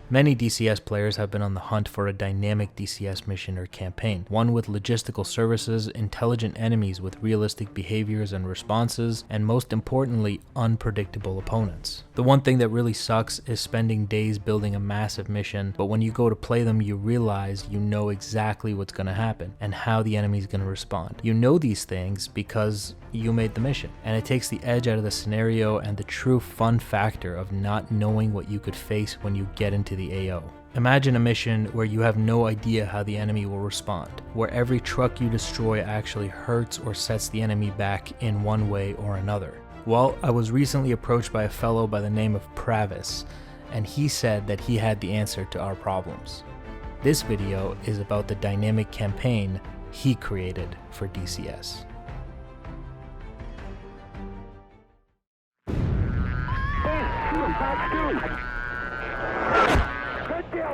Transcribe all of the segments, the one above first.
Many DCS players have been on the hunt for a dynamic DCS mission or campaign, one with logistical services, intelligent enemies with realistic behaviors and responses, and most importantly, unpredictable opponents. The one thing that really sucks is spending days building a massive mission, but when you go to play them you realize you know exactly what's going to happen and how the enemy's going to respond. You know these things because you made the mission, and it takes the edge out of the scenario and the true fun factor of not knowing what you could face when you get into the AO. Imagine a mission where you have no idea how the enemy will respond, where every truck you destroy actually hurts or sets the enemy back in one way or another. Well, I was recently approached by a fellow by the name of Pravis, and he said that he had the answer to our problems. This video is about the dynamic campaign he created for DCS.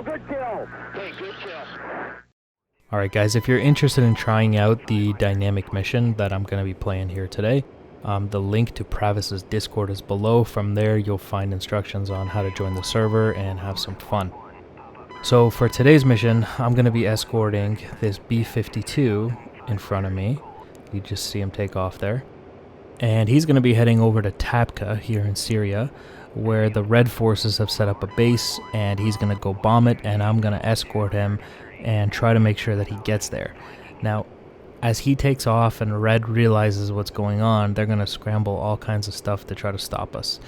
Good kill. Hey, good kill. Alright guys, if you're interested in trying out the dynamic mission that I'm going to be playing here today, the link to Pravis's Discord is below. From there you'll find instructions on how to join the server and have some fun. So for today's mission, I'm going to be escorting this B-52 in front of me. You just see him take off there. And he's going to be heading over to Tacview here in Syria, where the Red forces have set up a base, and he's going to go bomb it, and I'm going to escort him and try to make sure that he gets there. Now, as he takes off and Red realizes what's going on, they're going to scramble all kinds of stuff to try to stop us.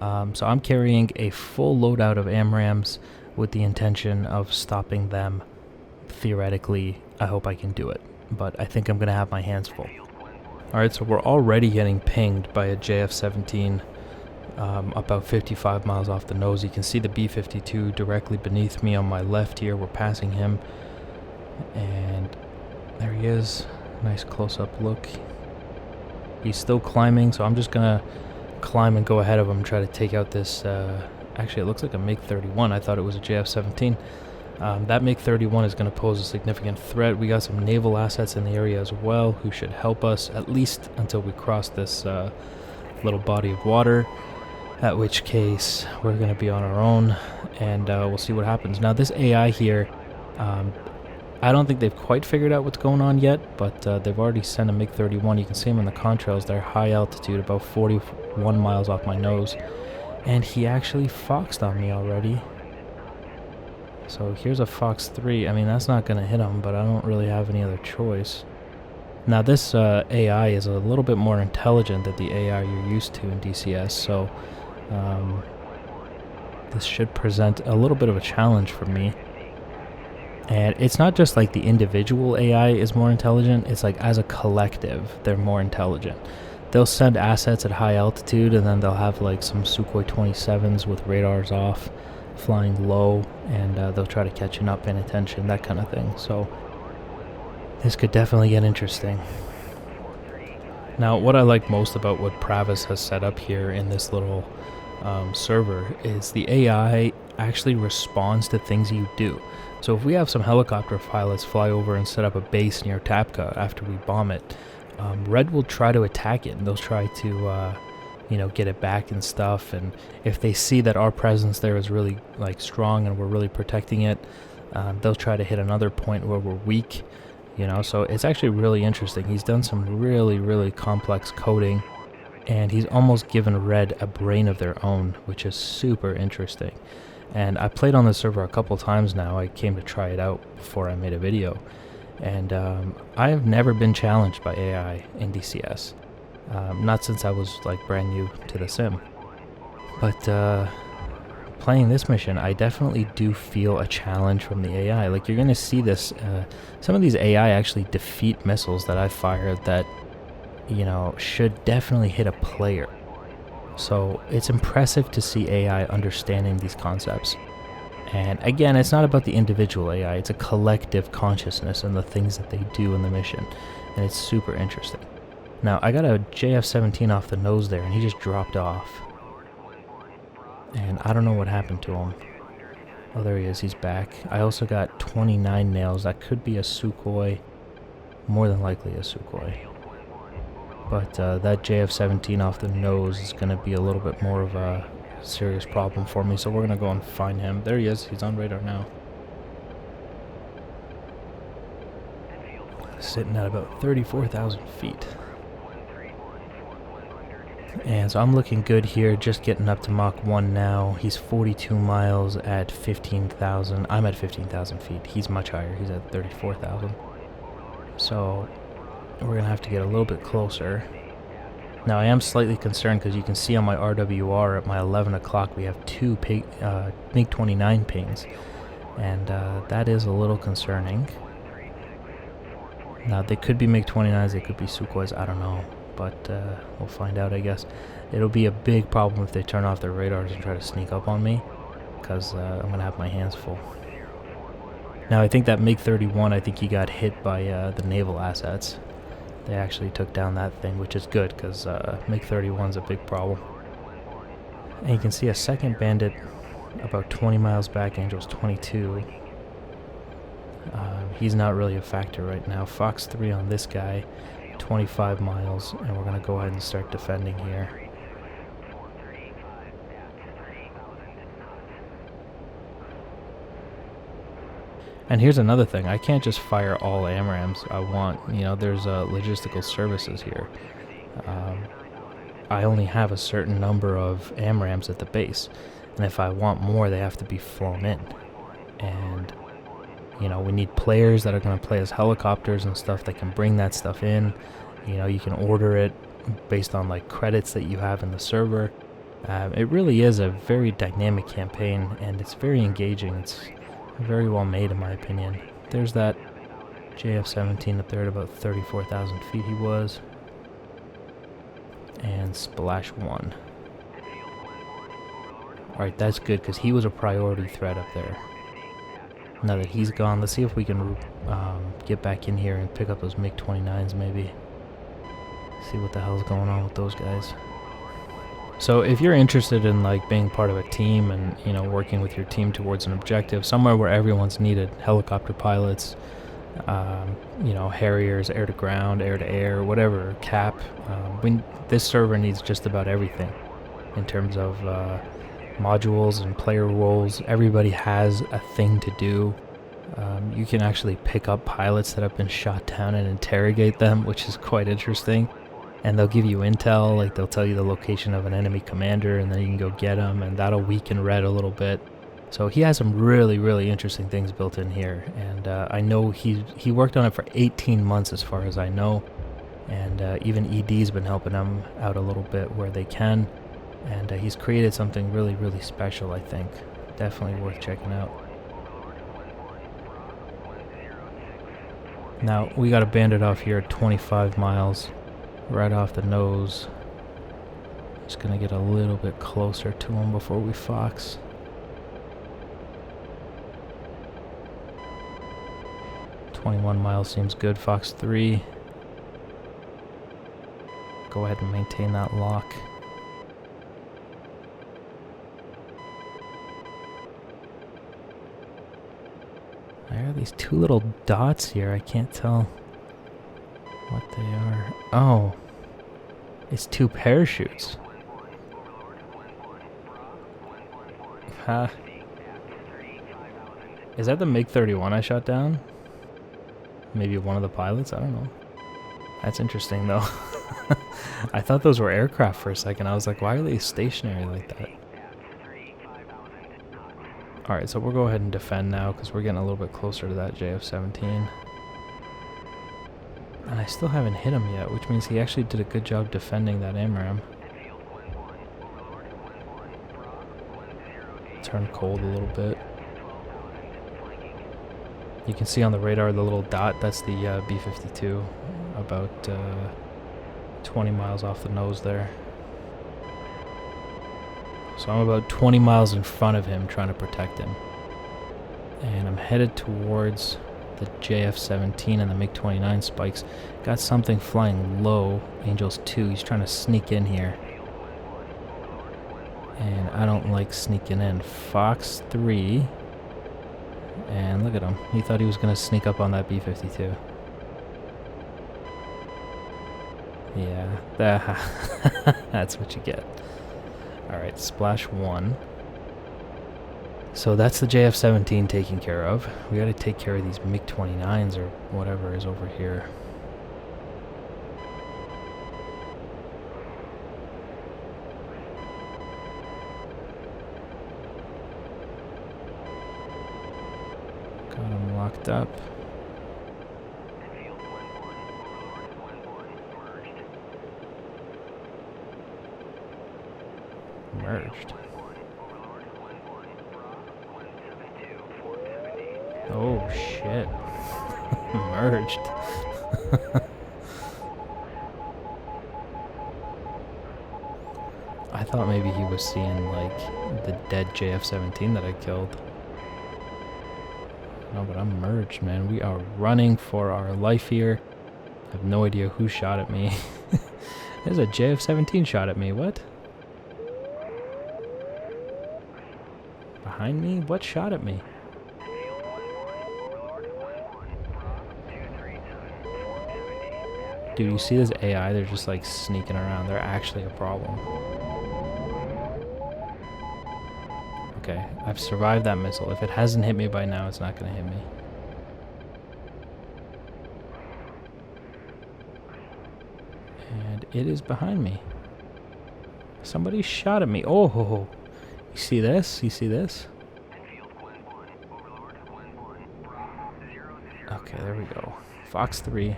So I'm carrying a full loadout of AMRAAMs with the intention of stopping them. Theoretically, I hope I can do it, but I think I'm going to have my hands full. Alright, so we're already getting pinged by a JF-17 about 55 miles off the nose. You can see the B-52 directly beneath me on my left here. We're passing him, and there he is. Nice close-up look. He's still climbing, so I'm just gonna climb and go ahead of him and try to take out this actually it looks like a MiG-31. I thought it was a JF-17. That MiG-31 is going to pose a significant threat. We got some naval assets in the area as well who should help us, at least until we cross this little body of water, at which case we're going to be on our own, and we'll see what happens. Now this AI here, I don't think they've quite figured out what's going on yet, but they've already sent a MiG-31. You can see him in the contrails there, high altitude, about 41 miles off my nose, and he actually foxed on me already. So here's a Fox 3. I mean, that's not going to hit him, but I don't really have any other choice. Now this AI is a little bit more intelligent than the AI you're used to in DCS, so this should present a little bit of a challenge for me. And it's not just like the individual AI is more intelligent, it's like as a collective they're more intelligent. They'll send assets at high altitude, and then they'll have like some Sukhoi 27s with radars off, flying low, and they'll try to catch you, not paying attention, that kind of thing. So this could definitely get interesting. Now what I like most about what Pravis has set up here in this little server is the AI actually responds to things you do. So if we have some helicopter pilots fly over and set up a base near Tacview after we bomb it, Red will try to attack it, and they'll try to you know, get it back and stuff. And if they see that our presence there is really like strong and we're really protecting it, they'll try to hit another point where we're weak, you know. So it's actually really interesting. He's done some really complex coding, and he's almost given Red a brain of their own, which is super interesting. And I played on the server a couple times now. I came to try it out before I made a video, and I have never been challenged by AI in DCS. Not since I was like brand new to the sim. But playing this mission, I definitely do feel a challenge from the AI. Like, you're going to see this, some of these AI actually defeat missiles that I fired that, you know, should definitely hit a player. So it's impressive to see AI understanding these concepts. And again, it's not about the individual AI, it's a collective consciousness and the things that they do in the mission. And it's super interesting. Now, I got a JF-17 off the nose there, and he just dropped off. And I don't know what happened to him. Oh, there he is, he's back. I also got 29 nails. That could be a Sukhoi. More than likely a Sukhoi. But that JF-17 off the nose is going to be a little bit more of a serious problem for me, so we're gonna go and find him. There he is. He's on radar now. Sitting at about 34,000 feet. And so I'm looking good here, just getting up to Mach 1 now. He's 42 miles at 15,000. I'm at 15,000 feet. He's much higher. He's at 34,000. So we're going to have to get a little bit closer. Now I am slightly concerned because you can see on my RWR at my 11 o'clock we have two MiG-29 pings. And that is a little concerning. Now they could be MiG-29s, they could be Sukhois, I don't know. But we'll find out, I guess. It'll be a big problem if they turn off their radars and try to sneak up on me, because I'm going to have my hands full. Now, I think that MiG-31, I think he got hit by the naval assets. They actually took down that thing, which is good, because MiG-31's a big problem. And you can see a second bandit about 20 miles back, Angel's 22. He's not really a factor right now. Fox 3 on this guy. 25 miles, and we're going to go ahead and start defending here. And here's another thing, I can't just fire all AMRAAMs I want, you know, there's logistical services here. I only have a certain number of AMRAAMs at the base, and if I want more they have to be flown in. And you know, we need players that are going to play as helicopters and stuff that can bring that stuff in. You know, you can order it based on like credits that you have in the server. It really is a very dynamic campaign, and it's very engaging. It's very well made in my opinion. There's that JF-17 up there at about 34,000 feet he was. And Splash 1. Alright, that's good because he was a priority threat up there. Now that he's gone, let's see if we can get back in here and pick up those MiG-29s maybe. See what the hell's going on with those guys. So if you're interested in like being part of a team and, you know, working with your team towards an objective, somewhere where everyone's needed, helicopter pilots, you know, Harriers, air to ground, air to air, whatever, cap, this server needs just about everything in terms of modules and player roles. Everybody has a thing to do. You can actually pick up pilots that have been shot down and interrogate them, which is quite interesting. And they'll give you intel, like they'll tell you the location of an enemy commander, and then you can go get them, and that'll weaken Red a little bit. So he has some really, really interesting things built in here. And I know he worked on it for 18 months as far as I know. And even ED's been helping him out a little bit where they can. And he's created something really, really special, I think. Definitely worth checking out. Now, we got a bandit off here at 25 miles, right off the nose. Just gonna get a little bit closer to him before we fox. "21 miles seems good, Fox 3. Go ahead and maintain that lock. There are these two little dots here. I can't tell what they are. Oh, it's two parachutes. Huh. Is that the MiG-31 I shot down? Maybe one of the pilots? I don't know. That's interesting though. I thought those were aircraft for a second. I was like, why are they stationary like that? Alright, so we'll go ahead and defend now because we're getting a little bit closer to that JF-17. And I still haven't hit him yet, which means he actually did a good job defending that AMRAAM. Turned cold a little bit. You can see on the radar the little dot, that's the B-52, about 20 miles off the nose there. So I'm about 20 miles in front of him trying to protect him. And I'm headed towards the JF-17 and the MiG-29 spikes. Got something flying low, Angels 2, he's trying to sneak in here. And I don't like sneaking in. Fox 3. And look at him. He thought he was going to sneak up on that B-52. Yeah, that's what you get. Alright, splash 1. So that's the JF-17 taken care of. We gotta take care of these MiG-29s or whatever is over here. Got him locked up. Merged. Oh shit. Merged. I thought maybe he was seeing like the dead JF-17 that I killed. No, but I'm merged, man. We are running for our life here. I have no idea who shot at me. There's a JF-17 shot at me. What? Behind me? What shot at me? Dude, you see this AI? They're just like sneaking around. They're actually a problem. Okay, I've survived that missile. If it hasn't hit me by now, it's not going to hit me. And it is behind me. Somebody shot at me. Oh, you see this? You see this? Okay, there we go. Fox 3.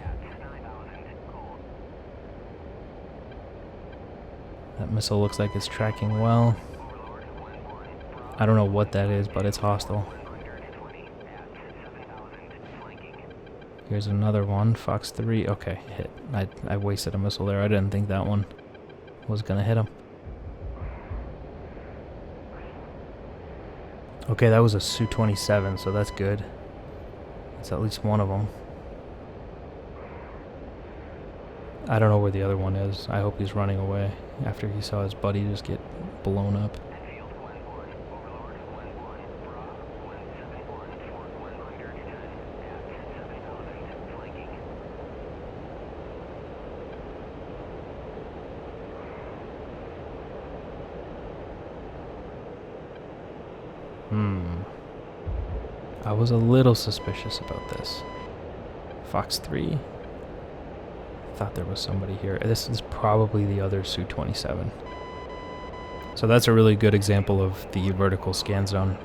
That missile looks like it's tracking well. I don't know what that is, but it's hostile. Here's another one, Fox 3. Okay, hit. I wasted a missile there. I didn't think that one was gonna hit him. Okay, that was a Su-27, so that's good. It's at least one of them. I don't know where the other one is. I hope he's running away after he saw his buddy just get blown up. I was a little suspicious about this. Fox 3. Thought there was somebody here. This is probably the other Su-27. So that's a really good example of the vertical scan zone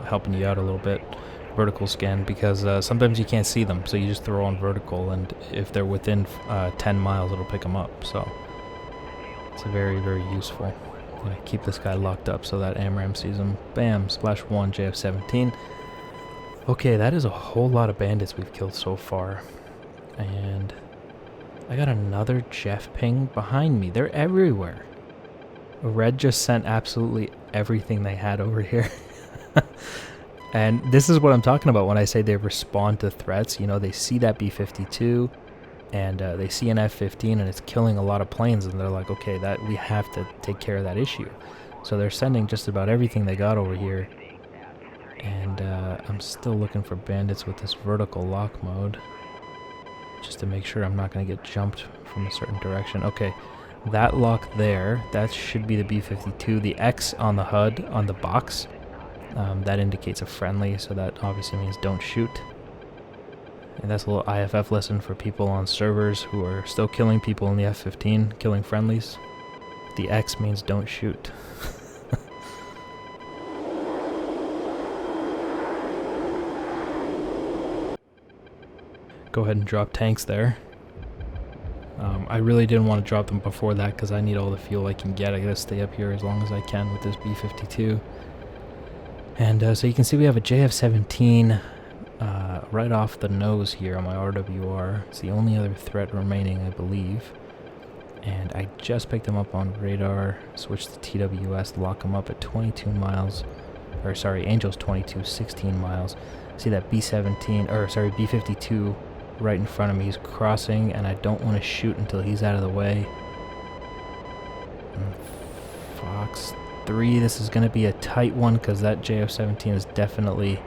helping you out a little bit. Vertical scan, because sometimes you can't see them, so you just throw on vertical, and if they're within 10 miles, it'll pick them up. So it's very, very useful. I'm gonna keep this guy locked up so that AMRAAM sees him. Bam, splash 1, JF-17. Okay, that is a whole lot of bandits we've killed so far. And I got another Jeff ping behind me. They're everywhere. Red just sent absolutely everything they had over here. And this is what I'm talking about when I say they respond to threats. You know, they see that B-52 and they see an F-15 and it's killing a lot of planes, and they're like, okay, that we have to take care of that issue. So they're sending just about everything they got over here. And I'm still looking for bandits with this vertical lock mode, just to make sure I'm not going to get jumped from a certain direction. Okay, that lock there, that should be the B-52. The X on the HUD, on the box, that indicates a friendly, so that obviously means don't shoot. And that's a little IFF lesson for people on servers who are still killing people in the F-15, killing friendlies. The X means don't shoot. Go ahead and drop tanks there. I really didn't want to drop them before that because I need all the fuel I can get. I gotta stay up here as long as I can with this B-52. And so you can see we have a JF-17 right off the nose here on my RWR. It's the only other threat remaining, I believe. And I just picked him up on radar, switched to TWS, lock him up at 22 miles. Or sorry, Angel's 22, 16 miles. See that B-52 right in front of me. He's crossing, and I don't want to shoot until he's out of the way. Fox 3, this is going to be a tight one because that JF-17 is definitely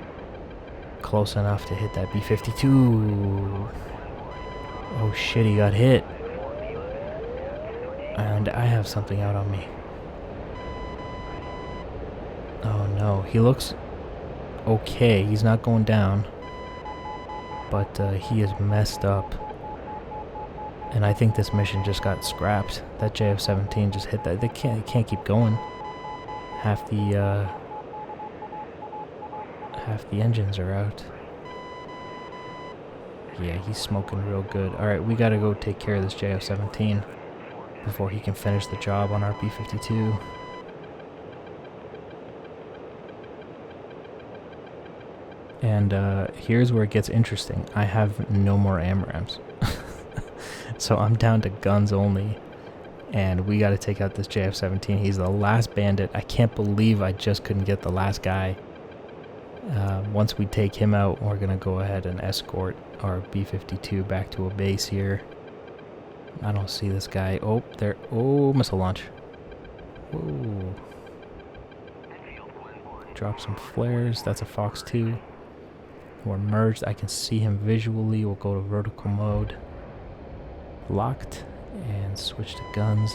close enough to hit that B-52. Oh shit, he got hit. And I have something out on me. Oh no, he looks okay. He's not going down, but he is messed up. And I think this mission just got scrapped. That JF-17 just hit that. They can't keep going. Half the engines are out. Yeah, he's smoking real good. Alright, we gotta go take care of this JF-17 before he can finish the job on our B-52. And here's where it gets interesting. I have no more AMRAAMs. So I'm down to guns only. And we gotta take out this JF-17. He's the last bandit. I can't believe I just couldn't get the last guy. Once we take him out, we're gonna go ahead and escort our B-52 back to a base here. I don't see this guy. Oh, there. Oh, missile launch. Whoa. Drop some flares. That's a Fox 2. We're merged. I can see him visually. We'll go to vertical mode. Locked. And switch to guns.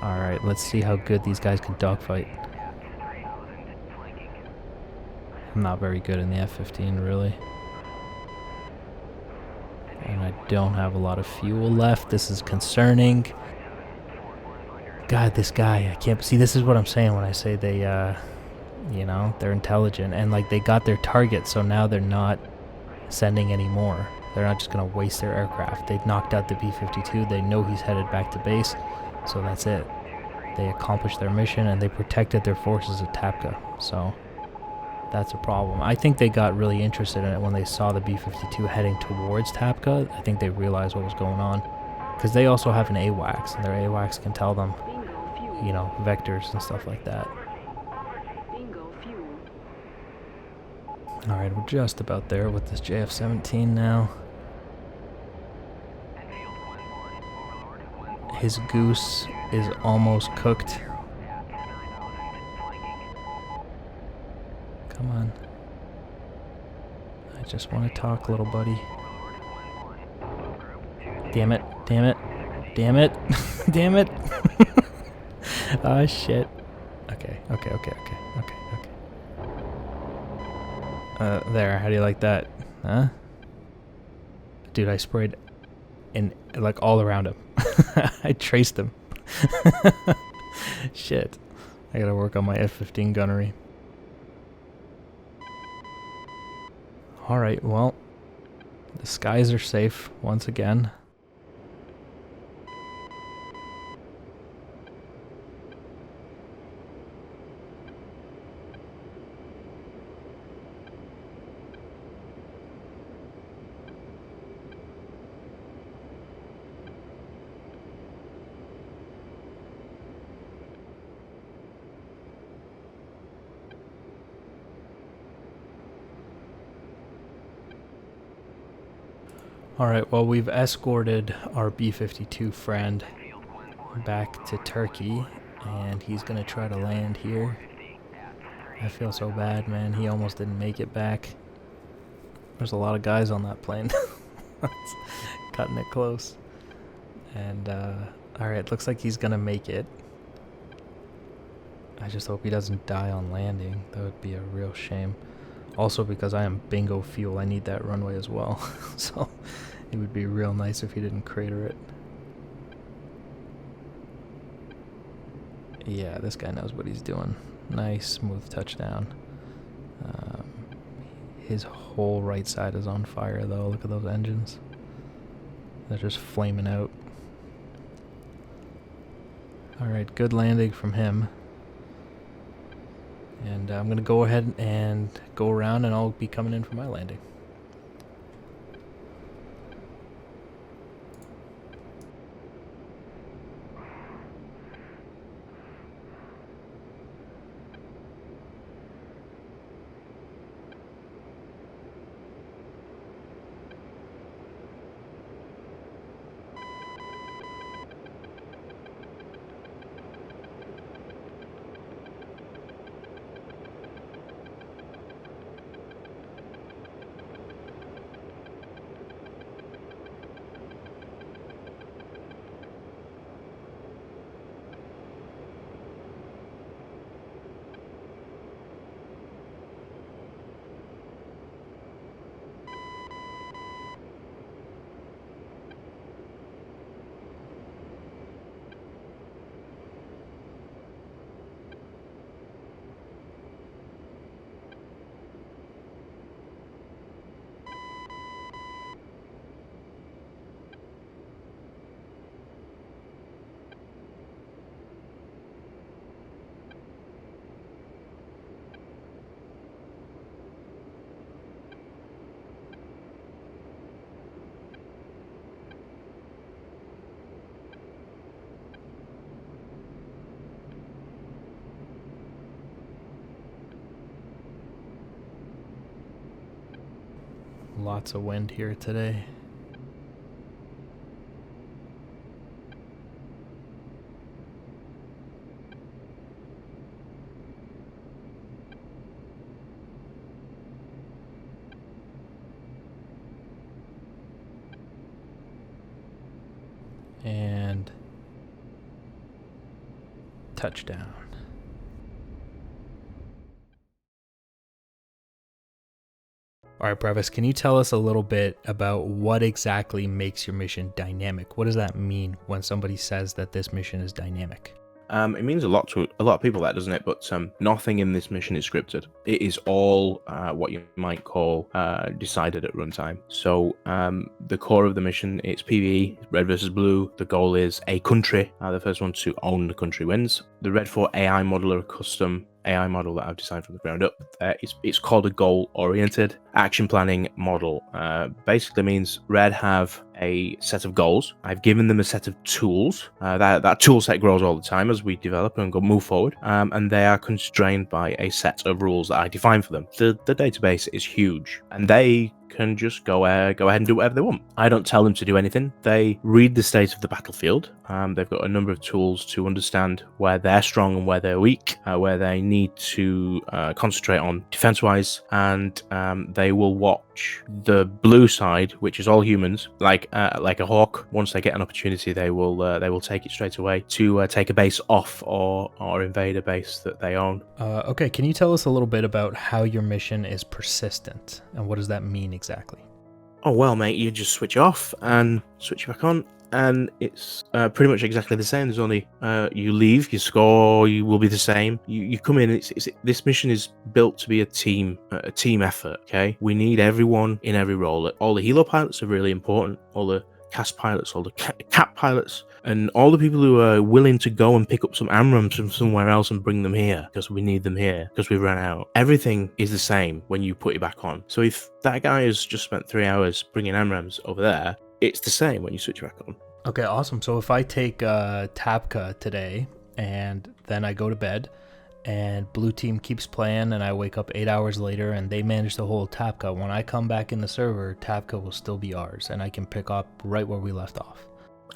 Alright, let's see how good these guys can dogfight. I'm not very good in the F-15, really. And I don't have a lot of fuel left. This is concerning. God, this guy, I can't... See, this is what I'm saying when I say they, you know, they're intelligent. And, like, they got their target, so now they're not sending any more. They're not just going to waste their aircraft. They knocked out the B-52. They know he's headed back to base, so that's it. They accomplished their mission, and they protected their forces at Tapka. So that's a problem. I think they got really interested in it when they saw the B-52 heading towards Tapka. I think they realized what was going on. Because they also have an AWACS, and their AWACS can tell them, you know, vectors and stuff like that. Alright, we're just about there with this JF-17 now. His goose is almost cooked. Come on. I just want to talk, little buddy. Damn it, damn it, damn it, damn it. Ah, shit. Okay. There, how do you like that? Huh? Dude, I sprayed in, like, all around him. I traced him. Shit. I gotta work on my F-15 gunnery. Alright, well, the skies are safe once again. Alright, well, we've escorted our B-52 friend back to Turkey, and he's gonna try to land here. I feel so bad, man. He almost didn't make it back. There's a lot of guys on that plane. It's cutting it close. And, alright, looks like he's gonna make it. I just hope he doesn't die on landing. That would be a real shame. Also, because I am bingo fuel, I need that runway as well. So it would be real nice if he didn't crater it. Yeah, this guy knows what he's doing. Nice, smooth touchdown. His whole right side is on fire, though. Look at those engines. They're just flaming out. Alright, good landing from him. And I'm going to go ahead and go around, and I'll be coming in for my landing. Lots of wind here today. And touchdown. All right, Brevis, can you tell us a little bit about what exactly makes your mission dynamic? What does that mean when somebody says that this mission is dynamic? It means a lot to a lot of people, that doesn't it? But nothing in this mission is scripted. It is all what you might call decided at runtime. So the core of the mission, it's PvE, red versus blue. The goal is a country. The first one to own the country wins. The Red 4 AI model, or a custom AI model that I've designed from the ground up. It's called a goal-oriented action planning model. Basically means Red have a set of goals. I've given them a set of tools. That tool set grows all the time as we develop and move forward, and they are constrained by a set of rules that I define for them. The database is huge, and they can just go ahead and do whatever they want. I don't tell them to do anything. They read the state of the battlefield. They've got a number of tools to understand where they're strong and where they're weak, where they need to concentrate on defense-wise, and they will watch the blue side, which is all humans, like a hawk. Once they get an opportunity, they will take it straight away to take a base off or invade a base that they own. Okay, can you tell us a little bit about how your mission is persistent, and what does that mean exactly? Oh well, mate, you just switch off and switch back on, and it's pretty much exactly the same. There's only you leave, your score you will be the same. You come in. This mission is built to be a team effort. Okay, we need everyone in every role. All the helo pilots are really important. All the cast pilots, all the cap pilots, and all the people who are willing to go and pick up some AMRAAMs from somewhere else and bring them here because we need them here because we ran out. Everything is the same when you put it back on. So if that guy has just spent 3 hours bringing AMRAAMs over there, it's the same when you switch back on. Okay, awesome. So if I take Tabka today and then I go to bed and blue team keeps playing and I wake up 8 hours later and they manage to hold Tabka, when I come back in the server, Tabka will still be ours and I can pick up right where we left off.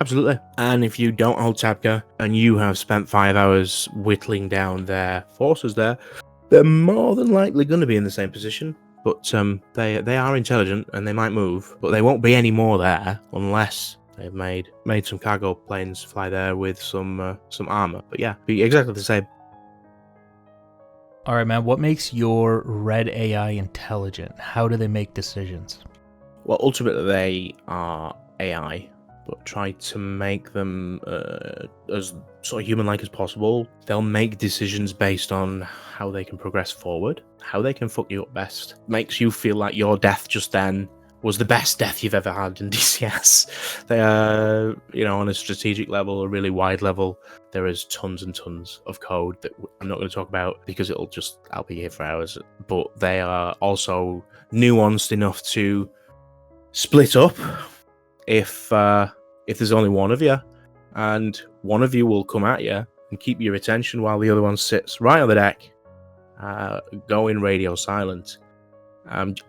Absolutely. And if you don't hold Tabka and you have spent 5 hours whittling down their forces there, they're more than likely going to be in the same position. But they are intelligent and they might move, but they won't be any more there unless they've made some cargo planes fly there with some armor. But yeah, be exactly the same. All right, man, what makes your red AI intelligent? How do they make decisions? Well, ultimately they are AI, but try to make them as sort of human-like as possible. They'll make decisions based on how they can progress forward, how they can fuck you up best. Makes you feel like your death just then was the best death you've ever had in DCS. They are, on a strategic level, a really wide level, there is tons and tons of code that I'm not going to talk about because I'll be here for hours. But they are also nuanced enough to split up if there's only one of you, and one of you will come at you and keep your attention while the other one sits right on the deck, going radio silent,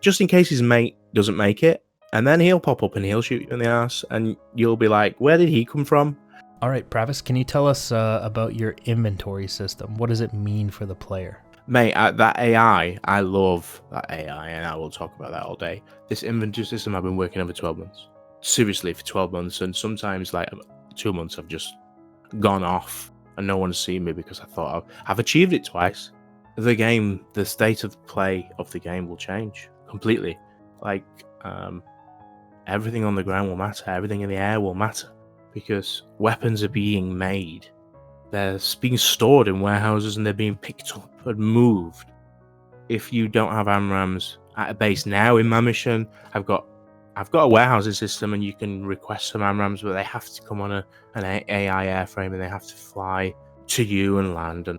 just in case his mate doesn't make it, and then he'll pop up and he'll shoot you in the ass, and you'll be like, where did he come from? All right, Pravis, can you tell us about your inventory system? What does it mean for the player? Mate, that AI, I love that AI, and I will talk about that all day. This inventory system I've been working on for 12 months. Seriously, for 12 months, and sometimes like 2 months I've just gone off and no one's seen me because I thought I've achieved it twice. The state of play of the game will change completely. Like everything on the ground will matter, everything in the air will matter, because weapons are being made. They're being stored in warehouses and they're being picked up and moved. If you don't have AMRAAMs at a base now in my mission, I've got a warehousing system and you can request some AMRAAMs, but they have to come on an AI airframe and they have to fly to you and land. And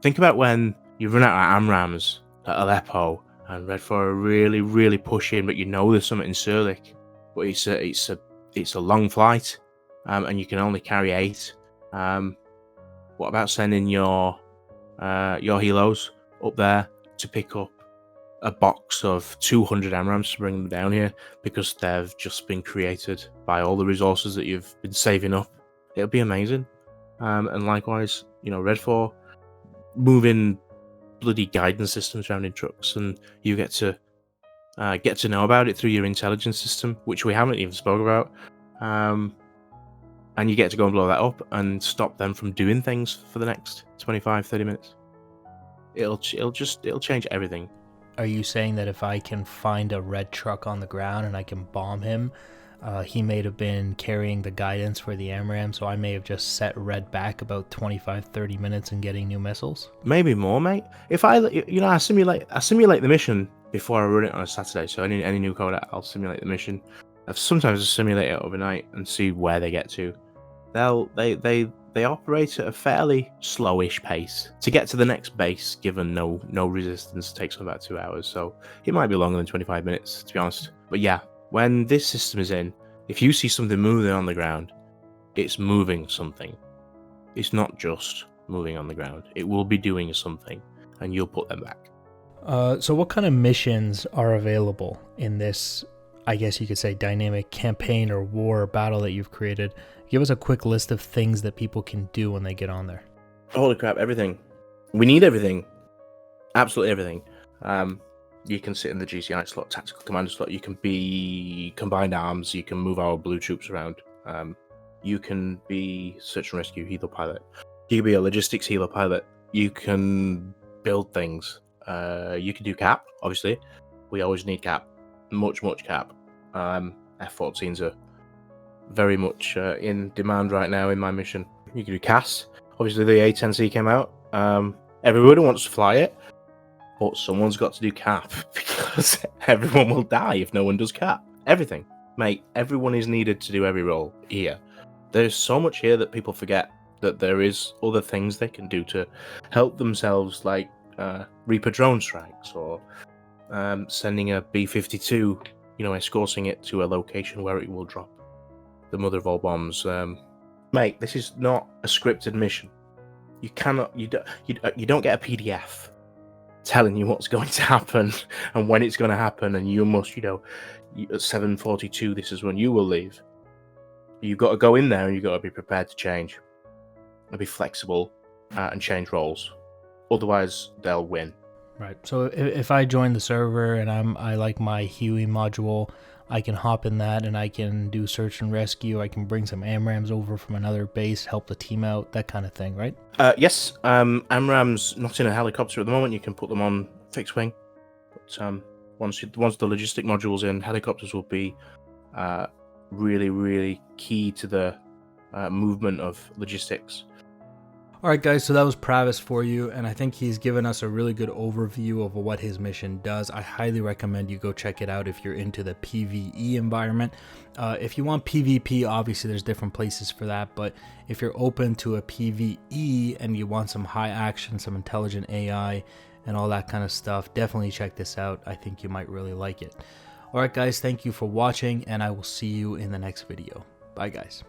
think about when you run out of AMRAAMs at Aleppo and Red 4 are really, really pushing, but there's something in Sirlik, but it's a long flight, and you can only carry 8. What about sending your helos up there to pick up a box of 200 AMRAAMs to bring them down here because they've just been created by all the resources that you've been saving up. It'll be amazing. And likewise, you know, Red 4 moving bloody guidance systems around in trucks, and you get to know about it through your intelligence system, which we haven't even spoke about. And you get to go and blow that up and stop them from doing things for the next 25-30 minutes. It'll change everything. Are you saying that if I can find a red truck on the ground and I can bomb him, he may have been carrying the guidance for the AMRAAM, so I may have just set red back about 25-30 minutes and getting new missiles? Maybe more, mate. If I simulate the mission before I run it on a Saturday, so any new code, I'll simulate the mission. Sometimes I simulate it overnight and see where they get to. They operate at a fairly slowish pace. To get to the next base, given no resistance, takes about 2 hours, so it might be longer than 25 minutes, to be honest. But yeah, when this system is in, if you see something moving on the ground, it's moving something. It's not just moving on the ground. It will be doing something, and you'll put them back. So what kind of missions are available in this, I guess you could say, dynamic campaign or war or battle that you've created? Give us a quick list of things that people can do when they get on there. Holy crap, everything. We need everything. Absolutely everything. You can sit in the GCI slot, tactical commander slot. You can be combined arms. You can move our blue troops around. You can be search and rescue helo pilot. You can be a logistics helo pilot. You can build things. You can do cap, obviously. We always need cap. Much cap. F-14s are very much in demand right now in my mission. You can do CAS. Obviously, the A-10C came out. Everybody wants to fly it, but someone's got to do cap because everyone will die if no one does cap. Everything. Mate, everyone is needed to do every role here. There's so much here that people forget that there is other things they can do to help themselves, like Reaper drone strikes or sending a B-52, escorting it to a location where it will drop the mother of all bombs. Mate, this is not a scripted mission. You don't get a PDF telling you what's going to happen and when it's going to happen, and you must, at 7:42, this is when you will leave. You've got to go in there and you've got to be prepared to change and be flexible and change roles. Otherwise, they'll win. Right. So if I join the server and I like my Huey module, I can hop in that and I can do search and rescue. I can bring some AMRAAMs over from another base, help the team out, that kind of thing, right? Yes. AMRAAMs not in a helicopter at the moment. You can put them on fixed wing. But once the logistic module's in, helicopters will be really, really key to the movement of logistics. All right, guys, so that was Pravis for you, and I think he's given us a really good overview of what his mission does. I highly recommend you go check it out if you're into the PvE environment. If you want PvP, obviously there's different places for that, but if you're open to a PvE and you want some high action, some intelligent AI, and all that kind of stuff, definitely check this out. I think you might really like it. All right, guys, thank you for watching, and I will see you in the next video. Bye, guys.